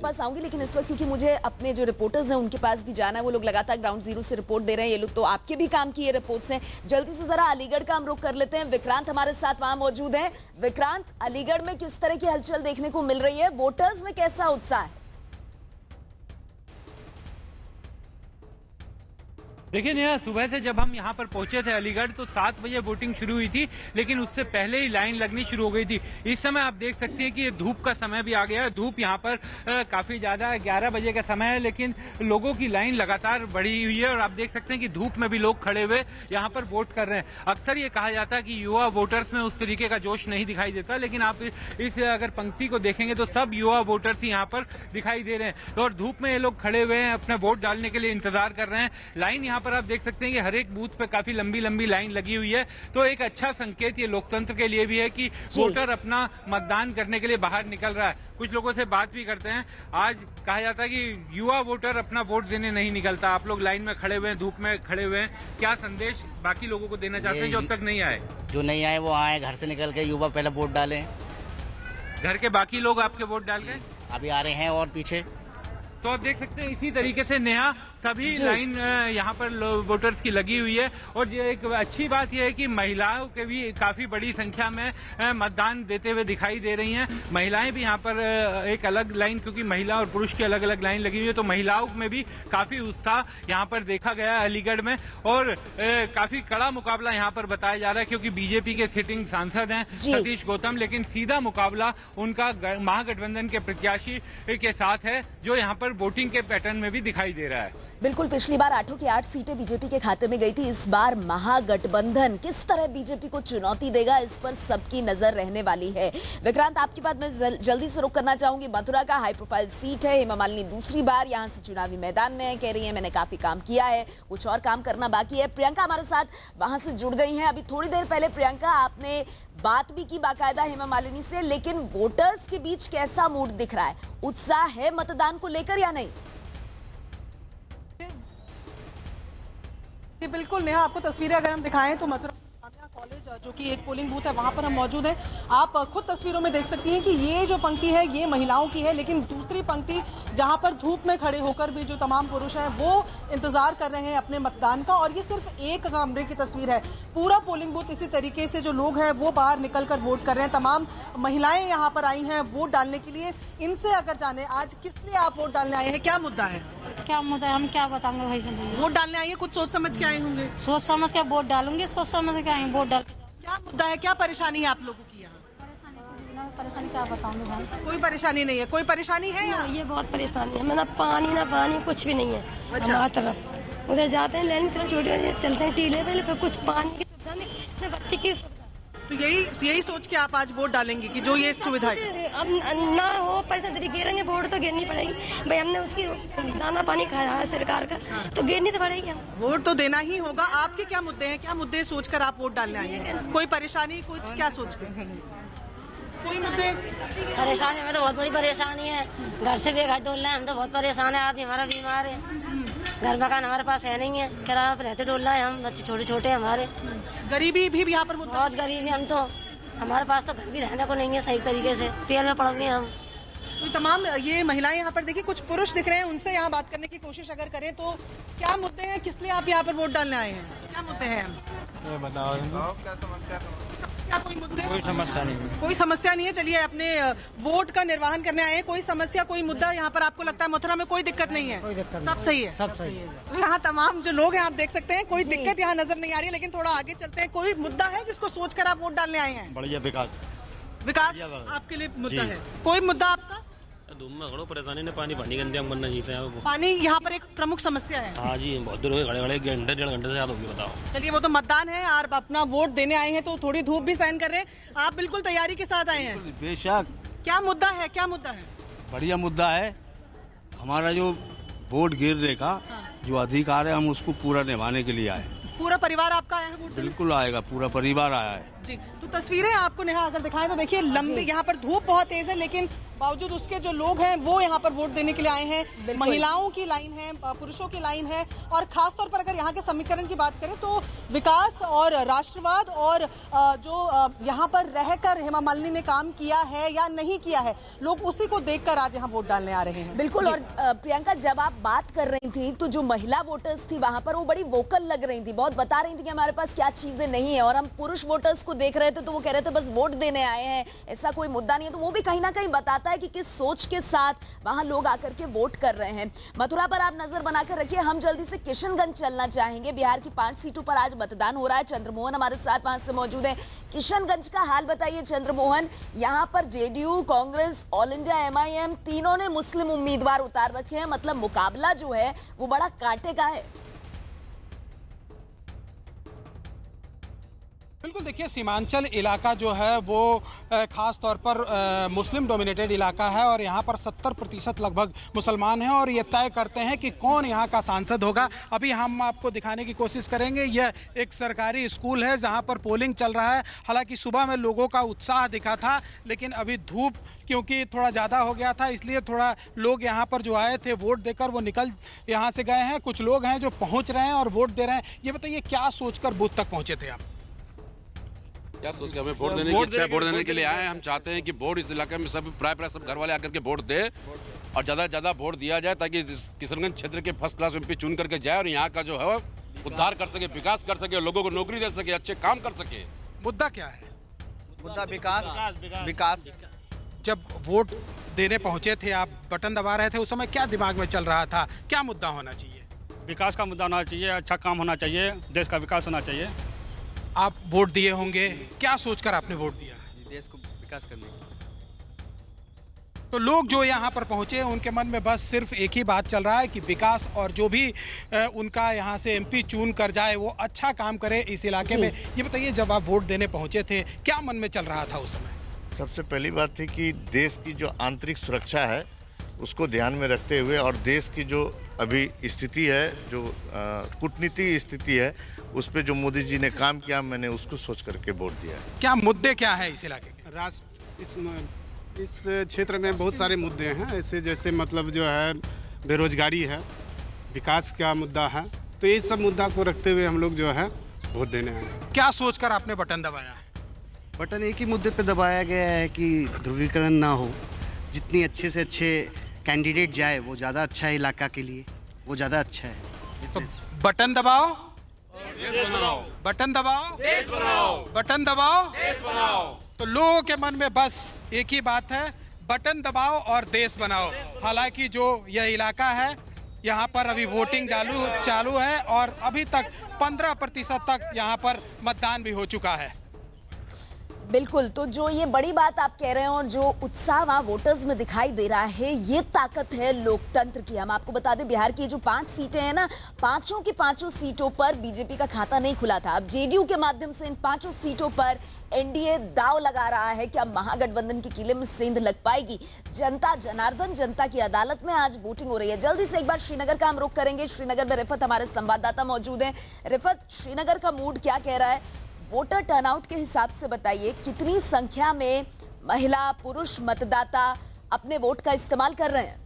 पास आऊंगी, लेकिन इस वक्त क्योंकि मुझे अपने जो रिपोर्टर्स हैं उनके पास भी जाना है, वो लोग लगातार ग्राउंड जीरो से रिपोर्ट दे रहे हैं। ये लोग तो आपके भी काम की ये रिपोर्ट्स हैं। जल्दी से जरा अलीगढ़ का हम रुख कर लेते हैं। विक्रांत हमारे साथ वहां मौजूद हैं। विक्रांत, अलीगढ़ में किस तरह की हलचल देखने को मिल रही है? वोटर्स में कैसा उत्साह है? देखिए नेहा, सुबह से जब हम यहाँ पर पहुंचे थे अलीगढ़ तो 7 बजे वोटिंग शुरू हुई थी, लेकिन उससे पहले ही लाइन लगनी शुरू हो गई थी। इस समय आप देख सकते हैं कि ये धूप का समय भी आ गया है। धूप यहाँ पर काफी ज्यादा 11 बजे का समय है, लेकिन लोगों की लाइन लगातार बढ़ी हुई है और आप देख सकते हैं कि धूप में भी लोग खड़े हुए यहाँ पर वोट कर रहे हैं। अक्सर ये कहा जाता है कि युवा वोटर्स में उस तरीके का जोश नहीं दिखाई देता, लेकिन आप इस अगर पंक्ति को देखेंगे तो सब युवा वोटर्स यहाँ पर दिखाई दे रहे हैं। और धूप में ये लोग खड़े हुए हैं, अपना वोट डालने के लिए इंतजार कर रहे हैं। लाइन यहाँ पर आप देख सकते हैं कि हर एक बूथ पे काफी लंबी लंबी लाइन लगी हुई है। तो एक अच्छा संकेत ये लोकतंत्र के लिए भी है कि वोटर अपना मतदान करने के लिए बाहर निकल रहा है। कुछ लोगों से बात भी करते हैं। आज कहा जाता है कि युवा वोटर अपना वोट देने नहीं निकलता। आप लोग लाइन में खड़े हुए हैं, धूप में खड़े हुए हैं, क्या संदेश बाकी लोगों को देना चाहते हैं जो अब तक नहीं आए? जो नहीं आए वो आए, घर से निकल के युवा पहले वोट डालें। घर के बाकी लोग आपके वोट डाल गए? अभी आ रहे हैं और पीछे। तो आप देख सकते हैं इसी तरीके से नेहा सभी लाइन यहाँ पर वोटर्स की लगी हुई है। और ये एक अच्छी बात यह है कि महिलाओं के भी काफी बड़ी संख्या में मतदान देते हुए दिखाई दे रही हैं। महिलाएं भी यहाँ पर एक अलग लाइन, क्योंकि महिला और पुरुष की अलग अलग लाइन लगी हुई है, तो महिलाओं में भी काफी उत्साह यहाँ पर देखा गया है अलीगढ़ में। और काफी कड़ा मुकाबला यहाँ पर बताया जा रहा है, क्योंकि बीजेपी के सिटिंग सांसद हैं सतीश गौतम, लेकिन सीधा मुकाबला उनका महागठबंधन के प्रत्याशी के साथ है, जो यहाँ पर वोटिंग के पैटर्न में भी दिखाई दे रहा है। बिल्कुल, पिछली बार 8 की 8 सीटें बीजेपी के खाते में गई थी। इस बार महागठबंधन किस तरह बीजेपी को चुनौती देगा, इस पर सबकी नजर रहने वाली है। विक्रांत, आपकी बात मैं जल्दी से रुक करना चाहूंगी। मथुरा का हाई प्रोफाइल सीट है। हेमा मालिनी दूसरी बार यहां से चुनावी मैदान में है। कह रही है मैंने काफी काम किया है, कुछ और काम करना बाकी है। प्रियंका हमारे साथ वहां से जुड़ गई है। अभी थोड़ी देर पहले प्रियंका, आपने बात भी की बाकायदा हेमा मालिनी से, लेकिन वोटर्स के बीच कैसा मूड दिख रहा है? उत्साह है मतदान को लेकर या नहीं? जी बिल्कुल नेहा, आपको तस्वीरें अगर हम दिखाएं तो मथुरा कॉलेज जो कि एक पोलिंग बूथ है, वहां पर हम मौजूद हैं। आप खुद तस्वीरों में देख सकती हैं कि ये जो पंक्ति है ये महिलाओं की है, लेकिन दूसरी पंक्ति जहां पर धूप में खड़े होकर भी जो तमाम पुरुष हैं वो इंतजार कर रहे हैं अपने मतदान का। और ये सिर्फ एक कमरे की तस्वीर है, पूरा पोलिंग बूथ इसी तरीके से जो लोग हैं वो बाहर निकलकर वोट कर रहे हैं। तमाम महिलाएं यहाँ पर आई हैं वोट डालने के लिए। इनसे अगर जाने आज किस लिए आप वोट डालने आए हैं, क्या मुद्दा है? क्या मुद्दा है, हम क्या बताएंगे भाई से? वोट डालने आई है, कुछ सोच समझ के आए होंगे? सोच समझ के वोट डालूंगी, सोच समझ के आएंगे वोट डाल। क्या मुद्दा है, क्या परेशानी है आप लोगों की यहाँ? परेशानी क्या बताऊंगी भाई? कोई परेशानी नहीं है। कोई परेशानी है यहाँ? ये बहुत परेशानी है, ना पानी कुछ भी नहीं है। अच्छा। हमारी तरफ उधर जाते हैं लेने की तरफ, छोटे चलते हैं टीले पे, कुछ पानी की सुविधा नहीं, न बत्ती की सुविधा। तो यही सोच के आप आज वोट डालेंगे कि जो ये सुविधा है? अब ना हो परेशानी गिरेंगे, वोट तो गिरनी पड़ेगी भाई। हमने उसकी दाना पानी खाया है सरकार का, तो गिरनी तो पड़ेगी। हम वोट तो देना ही होगा। आपके क्या मुद्दे हैं, क्या मुद्दे सोचकर आप वोट डालने आए हैं? कोई परेशानी, कुछ क्या सोच के? कोई मुद्दे? परेशानी में तो बहुत बड़ी परेशानी है, घर से भी घर डोल रहे हैं, हम तो बहुत परेशान है। आदमी हमारा बीमार है, घर मकान हमारे पास है नहीं है, किराया पर रहते डोल रहे हैं हम, बच्चे छोटे छोटे हमारे। गरीबी भी यहाँ पर बहुत गरीबी है हम तो, हमारे पास तो घर भी रहने को नहीं है सही तरीके से, पेड़ में पड़ गए हम। तो तमाम ये महिलाएं यहाँ पर देखिए, कुछ पुरुष दिख रहे हैं, उनसे यहाँ बात करने की कोशिश अगर करें तो क्या मुद्दे हैं, किस लिए आप यहाँ पर वोट डालने आए हैं? क्या मुद्दे हैं? ये बताओ क्या समस्या? क्या कोई मुद्दे? कोई समस्या नहीं है। कोई समस्या नहीं है। चलिए, अपने वोट का निर्वहन करने आए हैं। कोई समस्या, कोई मुद्दा यहाँ पर आपको लगता है? मथुरा में कोई दिक्कत नहीं है, कोई दिक्कत नहीं, सब सही है, सब सही है। तो यहाँ तमाम जो लोग हैं आप देख सकते हैं, कोई दिक्कत यहाँ नजर नहीं आ रही है। लेकिन थोड़ा आगे चलते हैं। कोई मुद्दा है जिसको सोचकर आप वोट डालने आए हैं? बढ़िया विकास आपके लिए मुद्दा है? कोई मुद्दा आपका? धूम में खड़ो, परेशानी ने पानी गंदे हम करना जीते हैं। पानी यहाँ पर एक प्रमुख समस्या है। हाँ जी, बहुत दूर खड़े घंटे 1.5 घंटे से ज्यादा होगी, बताओ। चलिए, वो तो मतदान है और अपना वोट देने आए हैं तो थोड़ी धूप भी सहन कर रहे हैं। आप बिल्कुल तैयारी के साथ आए हैं? बेशक। क्या मुद्दा है, क्या मुद्दा है? बढ़िया मुद्दा है। हमारा जो वोट गिरने का जो अधिकार है, हम उसको पूरा निभाने के लिए आए हैं। पूरा परिवार आपका आया है वोट? बिल्कुल आएगा, पूरा परिवार आया है। जी, तो तस्वीरें आपको नेहा अगर दिखाएं तो देखिए लंबी, यहाँ पर धूप बहुत तेज है, लेकिन बावजूद उसके जो लोग हैं वो यहाँ पर वोट देने के लिए आए हैं। महिलाओं की लाइन है, पुरुषों की लाइन है, और खास तौर पर अगर यहाँ के समीकरण की बात करें तो विकास और राष्ट्रवाद और जो यहाँ पर रहकर हेमा मालिनी ने काम किया है या नहीं किया है, लोग उसी को देखकर आज यहाँ वोट डालने आ रहे हैं। बिल्कुल। और प्रियंका, जब आप बात कर रही थी तो जो महिला वोटर्स थी वहां पर वो बड़ी वोकल लग रही थी, बहुत बता रही थी कि हमारे पास क्या चीजें नहीं है, और हम पुरुष वोटर्स को देख रहे थे तो वो कह रहे थे बस वोट देने आए हैं, ऐसा कोई मुद्दा नहीं है। तो वो भी कहीं ना कहीं बताता है कि किस सोच के साथ वहां लोग आकर के वोट कर रहे हैं। मथुरा पर आप नजर बनाकर रखिए, हम जल्दी से किशनगंज चलना चाहेंगे। बिहार की 5 सीटों पर आज मतदान हो रहा है। चंद्रमोहन हमारे साथ वहां से मौजूद है। किशनगंज का हाल बताइए चंद्रमोहन। यहाँ पर JDU, Congress, all India, MIM तीनों ने मुस्लिम उम्मीदवार उतार रखे हैं, मतलब मुकाबला जो है वो बड़ा कांटे का है। बिल्कुल, देखिए सीमांचल इलाका जो है वो खास तौर पर मुस्लिम डोमिनेटेड इलाका है, और यहाँ पर 70% लगभग मुसलमान हैं, और ये तय करते हैं कि कौन यहाँ का सांसद होगा। अभी हम आपको दिखाने की कोशिश करेंगे, यह एक सरकारी स्कूल है जहाँ पर पोलिंग चल रहा है। हालांकि सुबह में लोगों का उत्साह दिखा था, लेकिन अभी धूप क्योंकि थोड़ा ज़्यादा हो गया था, इसलिए थोड़ा लोग यहाँ पर जो आए थे वोट देकर वो निकल यहाँ से गए हैं। कुछ लोग हैं जो पहुँच रहे हैं और वोट दे रहे हैं। ये बताइए, क्या सोचकर बूथ तक पहुँचे थे आप? क्या सोच के हमें वोट देने की इच्छा है, वोट देने के लिए आए हैं। हम चाहते हैं कि वोट इस इलाके में सब प्राय सब घर वाले आकर के वोट दे, और ज़्यादा से ज़्यादा वोट दिया जाए ताकि किशनगंज क्षेत्र के फर्स्ट क्लास एमपी चुन करके जाए और यहाँ का जो है उद्धार कर सके, विकास कर सके, लोगों को नौकरी दे सके, अच्छे काम कर सके। मुद्दा क्या है? मुद्दा विकास। जब वोट देने पहुंचे थे आप, बटन दबा रहे थे, उस समय क्या दिमाग में चल रहा था? क्या मुद्दा होना चाहिए? विकास का मुद्दा होना चाहिए, अच्छा काम होना चाहिए, देश का विकास होना चाहिए। आप वोट दिए होंगे, क्या सोचकर आपने वोट दिया? देश को विकास करने के लिए। तो लोग जो यहाँ पर पहुँचे उनके मन में बस सिर्फ एक ही बात चल रहा है कि विकास, और जो भी उनका यहाँ से एमपी चुन कर जाए वो अच्छा काम करे इस इलाके में। ये बताइए, जब आप वोट देने पहुँचे थे क्या मन में चल रहा था उस समय? सबसे पहली बात थी कि देश की जो आंतरिक सुरक्षा है उसको ध्यान में रखते हुए, और देश की जो अभी स्थिति है, जो कूटनीतिक स्थिति है, उस पे जो मोदी जी ने काम किया, मैंने उसको सोच करके वोट दिया। क्या मुद्दे क्या है इस इलाके के? राष्ट्र इस क्षेत्र में बहुत सारे मुद्दे हैं, ऐसे जैसे मतलब जो है बेरोजगारी है, विकास का मुद्दा है, तो ये सब मुद्दा को रखते हुए हम लोग जो है वोट देने आए। क्या सोचकर आपने बटन दबाया? बटन एक ही मुद्दे पे दबाया गया है कि ध्रुवीकरण ना हो, जितनी अच्छे से अच्छे कैंडिडेट जाए वो ज़्यादा अच्छा है, इलाका के लिए वो ज़्यादा अच्छा है। तो बटन दबाओ, बटन दबाओ, देश बनाओ, बटन दबाओ, देश बनाओ। तो लोगों के मन में बस एक ही बात है, बटन दबाओ और देश बनाओ। हालांकि जो यह इलाका है यहाँ पर अभी वोटिंग चालू है, और अभी तक 15% तक यहाँ पर मतदान भी हो चुका है। बिल्कुल, तो जो ये बड़ी बात आप कह रहे हैं और जो उत्साह वहाँ वोटर्स में दिखाई दे रहा है, ये ताकत है लोकतंत्र की। हम आपको बता दें, बिहार की जो 5 सीटें हैं ना, पांचों की पांचों सीटों पर बीजेपी का खाता नहीं खुला था। अब जेडीयू के माध्यम से इन 5 सीटों पर एनडीए दाव लगा रहा है कि अब महागठबंधन के किले में सेंध लग पाएगी। जनता जनार्दन, जनता की अदालत में आज वोटिंग हो रही है। जल्दी से एक बार श्रीनगर का हम रुख करेंगे। श्रीनगर में रिफत हमारे संवाददाता मौजूद हैं। रिफत, श्रीनगर का मूड क्या कह रहा है? वोटर टर्नआउट के हिसाब से बताइए, कितनी संख्या में महिला पुरुष मतदाता अपने वोट का इस्तेमाल कर रहे हैं?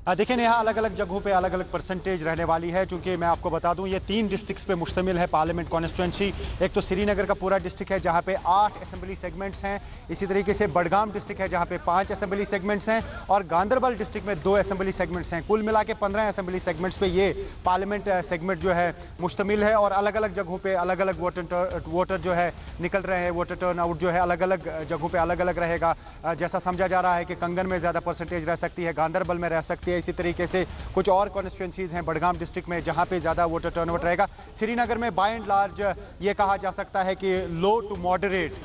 देखिए नेहा, अलग अलग जगहों पे अलग अलग परसेंटेज रहने वाली है, क्योंकि मैं आपको बता दूं ये 3 डिस्ट्रिक्ट्स पे मुश्तमिल है पार्लियामेंट कॉन्स्टिट्यूंसी। एक तो श्रीनगर का पूरा डिस्ट्रिक्ट है जहां पे 8 असेंबली सेगमेंट्स हैं, इसी तरीके से बडगाम डिस्ट्रिक्ट है जहां पे 5 असेंबली सेगमेंट्स हैं, और गांदरबल डिस्ट्रिक्ट में 2 असेंबली सेगमेंट्स हैं। कुल मिला के 15 असेंबली सेगमेंट्स पे ये पार्लियामेंट सेगमेंट जो है मुश्तमिल है, और अलग अलग जगहों पर अलग अलग वोटर जो है निकल रहे हैं। वोटर टर्नआउट जो है अलग अलग जगहों पर अलग अलग रहेगा। जैसा समझा जा रहा है कि कंगन में ज़्यादा परसेंटेज रह सकती है, गांदरबल में रह सकती है, इसी तरीके से कुछ और कॉन्स्टिट्यूंसीज हैं बडगाम डिस्ट्रिक्ट में जहां पे ज्यादा वोटर टर्नआउट रहेगा। श्रीनगर में बाय एंड लार्ज ये कहा जा सकता है कि लो टू मॉडरेट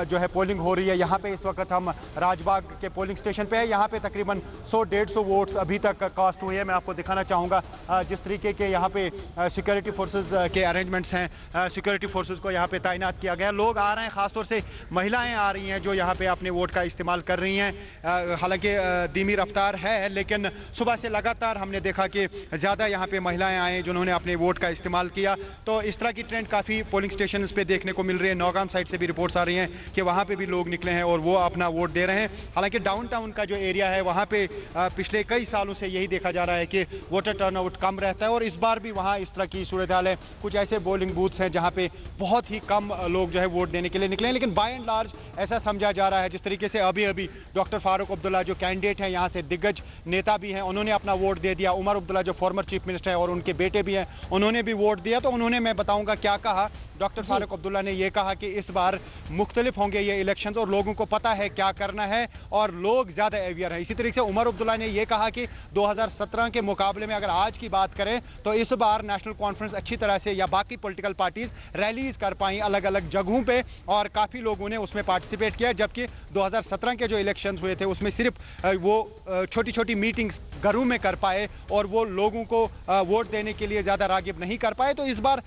जो है पोलिंग हो रही है। यहाँ पे इस वक्त हम राजबाग के पोलिंग स्टेशन पे है। यहाँ पे तकरीबन 100-150 वोट्स अभी तक कास्ट हुए हैं। मैं आपको दिखाना चाहूँगा जिस तरीके के यहाँ पे सिक्योरिटी फोर्सेस के अरेंजमेंट्स हैं, सिक्योरिटी फोर्सेस को यहाँ पे तैनात किया गया। लोग आ रहे हैं, खासतौर से महिलाएं आ रही हैं जो यहाँ पे अपने वोट का इस्तेमाल कर रही हैं। हालांकि धीमी रफ्तार है, लेकिन सुबह से लगातार हमने देखा कि ज़्यादा यहाँ पे महिलाएं आए जिन्होंने अपने वोट का इस्तेमाल किया। तो इस तरह की ट्रेंड काफ़ी पोलिंग स्टेशन पे देखने को मिल रही है। नौगाम साइड से भी रिपोर्ट्स आ रही हैं कि वहाँ पे भी लोग निकले हैं और वो अपना वोट दे रहे हैं। हालांकि डाउनटाउन का जो एरिया है वहाँ पे पिछले कई सालों से यही देखा जा रहा है कि वोटर टर्नआउट कम रहता है और इस बार भी वहाँ इस तरह की सूरत हाल है। कुछ ऐसे पोलिंग बूथ्स हैं जहाँ पे बहुत ही कम लोग जो है वोट देने के लिए निकले हैं, लेकिन बाय एंड लार्ज ऐसा समझा जा रहा है जिस तरीके से अभी अभी डॉक्टर फारूक अब्दुल्ला जो कैंडिडेट हैं, यहाँ से दिग्गज नेता भी हैं, उन्होंने अपना वोट दे दिया। उमर अब्दुल्ला जो फॉर्मर चीफ मिनिस्टर है और उनके बेटे भी हैं, उन्होंने भी वोट दिया। तो उन्होंने, मैं बताऊंगा क्या कहा। डॉक्टर फारूक अब्दुल्ला ने यह कहा कि इस बार मुख्तलिफ होंगे ये इलेक्शंस और लोगों को पता है क्या करना है और लोग ज्यादा अवेयर हैं। इसी तरीके से उमर अब्दुल्ला ने यह कहा कि 2017 के मुकाबले में अगर आज की बात करें तो इस बार नेशनल कॉन्फ्रेंस अच्छी तरह से या बाकी पॉलिटिकल पार्टीज रैलीज कर पाई अलग अलग जगहों पे और काफी लोगों ने उसमें पार्टिसिपेट किया, जबकि 2017 के जो इलेक्शंस हुए थे उसमें सिर्फ वो छोटी छोटी मीटिंग्स घरों में कर पाए और वो लोगों को वोट देने के लिए ज्यादा रागिब नहीं कर पाए। तो इस बार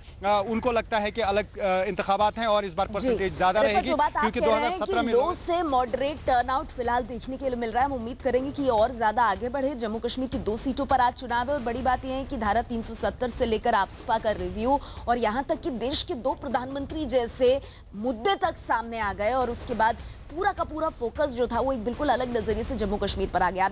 उनको लगता है कि अलग इंतखाबात हैं और इस बार परसेंटेज ज्यादा रहेगी, क्योंकि 2017 में लो से मॉडरेट टर्नआउट फिलहाल देखने के लिए मिल रहा है। हम उम्मीद करेंगे कि और ज्यादा आगे बढ़े। जम्मू कश्मीर की 2 सीटों पर आज चुनाव है और बड़ी बात यह है कि धारा 370 से लेकर आफ्सपा का रिव्यू और यहां तक कि देश के 2 प्रधानमंत्री जैसे मुद्दे तक सामने आ गए और उसके बाद पूरा का पूरा फोकस जो था वो एक बिल्कुल अलग नजरिए से जम्मू कश्मीर पर आ गया।